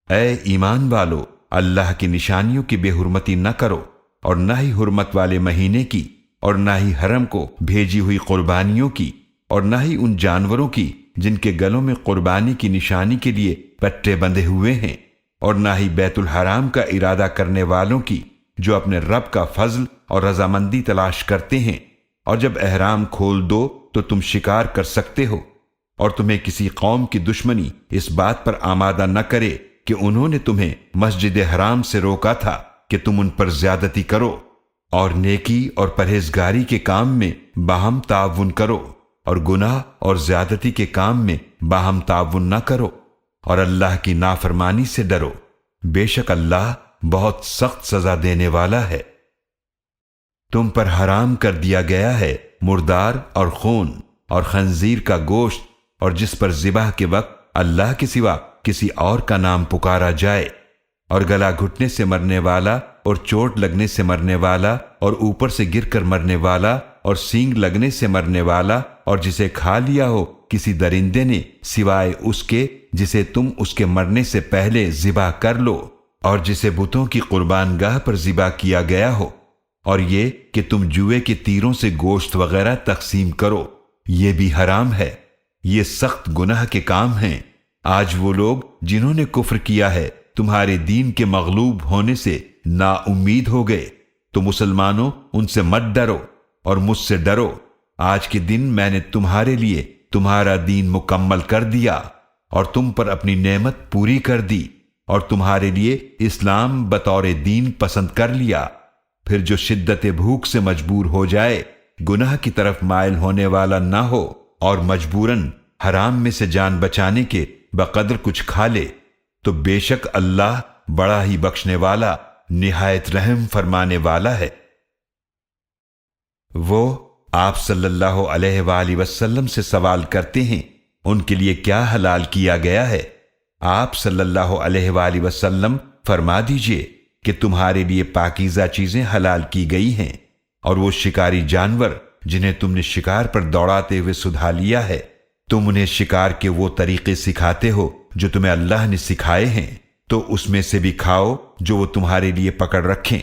اے ایمان والو، اللہ کی نشانیوں کی بے حرمتی نہ کرو، اور نہ ہی حرمت والے مہینے کی، اور نہ ہی حرم کو بھیجی ہوئی قربانیوں کی، اور نہ ہی ان جانوروں کی جن کے گلوں میں قربانی کی نشانی کے لیے پٹے بندھے ہوئے ہیں، اور نہ ہی بیت الحرام کا ارادہ کرنے والوں کی جو اپنے رب کا فضل اور رضامندی تلاش کرتے ہیں، اور جب احرام کھول دو تو تم شکار کر سکتے ہو، اور تمہیں کسی قوم کی دشمنی اس بات پر آمادہ نہ کرے کہ انہوں نے تمہیں مسجد حرام سے روکا تھا کہ تم ان پر زیادتی کرو، اور نیکی اور پرہیزگاری کے کام میں باہم تعاون کرو، اور گناہ اور زیادتی کے کام میں باہم تعاون نہ کرو، اور اللہ کی نافرمانی سے ڈرو، بے شک اللہ بہت سخت سزا دینے والا ہے۔ تم پر حرام کر دیا گیا ہے مردار اور خون اور خنزیر کا گوشت، اور جس پر ذبح کے وقت اللہ کے سوا کسی اور کا نام پکارا جائے، اور گلا گھٹنے سے مرنے والا، اور چوٹ لگنے سے مرنے والا، اور اوپر سے گر کر مرنے والا، اور سینگ لگنے سے مرنے والا، اور جسے کھا لیا ہو کسی درندے نے سوائے اس کے جسے تم اس کے مرنے سے پہلے ذبح کر لو، اور جسے بتوں کی قربان گاہ پر ذبح کیا گیا ہو، اور یہ کہ تم جوئے کے تیروں سے گوشت وغیرہ تقسیم کرو، یہ بھی حرام ہے۔ یہ سخت گناہ کے کام ہیں۔ آج وہ لوگ جنہوں نے کفر کیا ہے تمہارے دین کے مغلوب ہونے سے نا امید ہو گئے، تو مسلمانوں ان سے مت ڈرو اور مجھ سے ڈرو۔ آج کے دن میں نے تمہارے لیے تمہارا دین مکمل کر دیا، اور تم پر اپنی نعمت پوری کر دی، اور تمہارے لیے اسلام بطور دین پسند کر لیا۔ پھر جو شدت بھوک سے مجبور ہو جائے، گناہ کی طرف مائل ہونے والا نہ ہو، اور مجبوراً حرام میں سے جان بچانے کے بقدر کچھ کھا لے، تو بے شک اللہ بڑا ہی بخشنے والا، نہایت رحم فرمانے والا ہے۔ وہ آپ صلی اللہ علیہ وآلہ وسلم سے سوال کرتے ہیں ان کے لیے کیا حلال کیا گیا ہے؟ آپ صلی اللہ علیہ وآلہ وسلم فرما دیجئے کہ تمہارے لیے پاکیزہ چیزیں حلال کی گئی ہیں، اور وہ شکاری جانور جنہیں تم نے شکار پر دوڑاتے ہوئے سدھا لیا ہے، تم انہیں شکار کے وہ طریقے سکھاتے ہو جو تمہیں اللہ نے سکھائے ہیں، تو اس میں سے بھی کھاؤ جو وہ تمہارے لیے پکڑ رکھیں،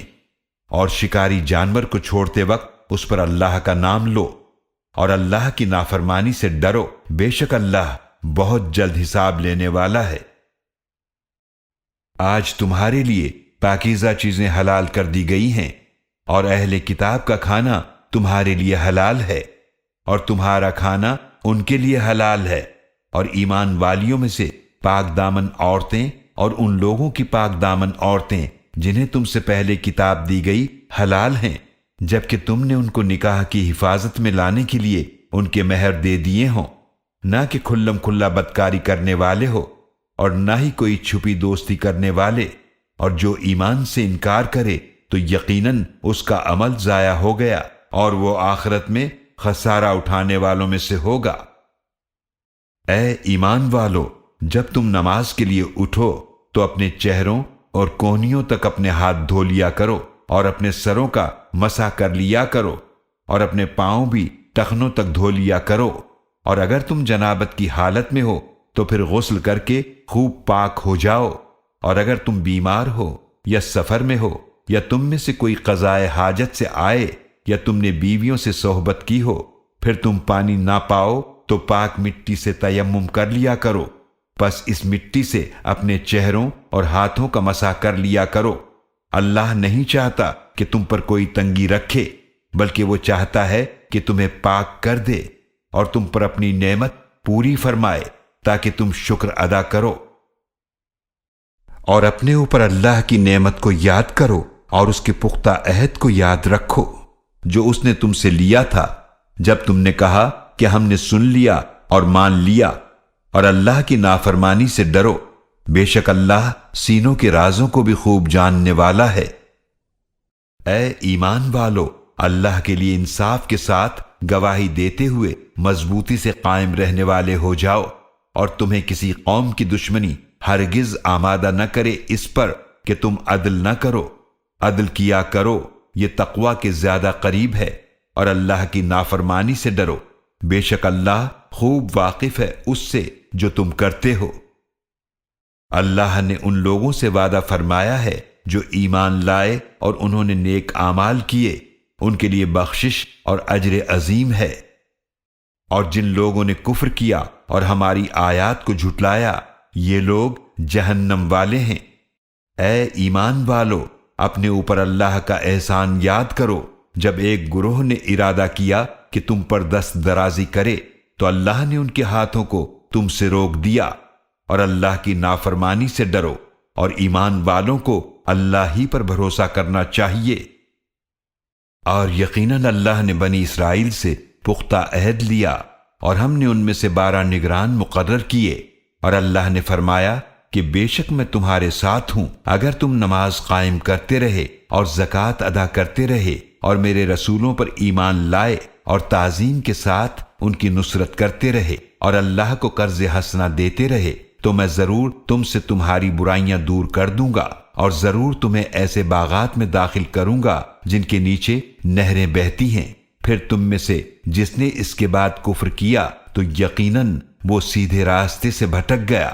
اور شکاری جانور کو چھوڑتے وقت اس پر اللہ کا نام لو، اور اللہ کی نافرمانی سے ڈرو، بے شک اللہ بہت جلد حساب لینے والا ہے۔ آج تمہارے لیے پاکیزہ چیزیں حلال کر دی گئی ہیں، اور اہل کتاب کا کھانا تمہارے لیے حلال ہے، اور تمہارا کھانا ان کے لیے حلال ہے، اور ایمان والیوں میں سے پاک دامن عورتیں اور ان لوگوں کی پاک دامن عورتیں جنہیں تم سے پہلے کتاب دی گئی حلال ہیں، جبکہ تم نے ان کو نکاح کی حفاظت میں لانے کے لیے ان کے مہر دے دیے ہوں، نہ کہ کھلم کھلا بدکاری کرنے والے ہو، اور نہ ہی کوئی چھپی دوستی کرنے والے، اور جو ایمان سے انکار کرے تو یقیناً اس کا عمل ضائع ہو گیا، اور وہ آخرت میں خسارہ اٹھانے والوں میں سے ہوگا۔ اے ایمان والو، جب تم نماز کے لیے اٹھو تو اپنے چہروں اور کونیوں تک اپنے ہاتھ دھو لیا کرو، اور اپنے سروں کا مسح کر لیا کرو، اور اپنے پاؤں بھی ٹخنوں تک دھو لیا کرو، اور اگر تم جنابت کی حالت میں ہو تو پھر غسل کر کے خوب پاک ہو جاؤ، اور اگر تم بیمار ہو یا سفر میں ہو، یا تم میں سے کوئی قضائے حاجت سے آئے، یا تم نے بیویوں سے صحبت کی ہو، پھر تم پانی نہ پاؤ تو پاک مٹی سے تیمم کر لیا کرو، پس اس مٹی سے اپنے چہروں اور ہاتھوں کا مسح کر لیا کرو۔ اللہ نہیں چاہتا کہ تم پر کوئی تنگی رکھے، بلکہ وہ چاہتا ہے کہ تمہیں پاک کر دے، اور تم پر اپنی نعمت پوری فرمائے تاکہ تم شکر ادا کرو۔ اور اپنے اوپر اللہ کی نعمت کو یاد کرو، اور اس کے پختہ عہد کو یاد رکھو جو اس نے تم سے لیا تھا، جب تم نے کہا کہ ہم نے سن لیا اور مان لیا، اور اللہ کی نافرمانی سے ڈرو، بے شک اللہ سینوں کے رازوں کو بھی خوب جاننے والا ہے۔ اے ایمان والو، اللہ کے لیے انصاف کے ساتھ گواہی دیتے ہوئے مضبوطی سے قائم رہنے والے ہو جاؤ، اور تمہیں کسی قوم کی دشمنی ہرگز آمادہ نہ کرے اس پر کہ تم عدل نہ کرو، عدل کیا کرو، یہ تقوی کے زیادہ قریب ہے، اور اللہ کی نافرمانی سے ڈرو، بے شک اللہ خوب واقف ہے اس سے جو تم کرتے ہو۔ اللہ نے ان لوگوں سے وعدہ فرمایا ہے جو ایمان لائے اور انہوں نے نیک اعمال کیے، ان کے لیے بخشش اور اجر عظیم ہے۔ اور جن لوگوں نے کفر کیا اور ہماری آیات کو جھٹلایا، یہ لوگ جہنم والے ہیں۔ اے ایمان والو، اپنے اوپر اللہ کا احسان یاد کرو، جب ایک گروہ نے ارادہ کیا کہ تم پر دست درازی کرے تو اللہ نے ان کے ہاتھوں کو تم سے روک دیا، اور اللہ کی نافرمانی سے ڈرو، اور ایمان والوں کو اللہ ہی پر بھروسہ کرنا چاہیے۔ اور یقیناً اللہ نے بنی اسرائیل سے پختہ عہد لیا، اور ہم نے ان میں سے 12 نگران مقرر کیے، اور اللہ نے فرمایا کہ بے شک میں تمہارے ساتھ ہوں، اگر تم نماز قائم کرتے رہے اور زکوٰۃ ادا کرتے رہے اور میرے رسولوں پر ایمان لائے اور تعظیم کے ساتھ ان کی نصرت کرتے رہے اور اللہ کو قرض حسنہ دیتے رہے، تو میں ضرور تم سے تمہاری برائیاں دور کر دوں گا، اور ضرور تمہیں ایسے باغات میں داخل کروں گا جن کے نیچے نہریں بہتی ہیں۔ پھر تم میں سے جس نے اس کے بعد کفر کیا تو یقیناً وہ سیدھے راستے سے بھٹک گیا۔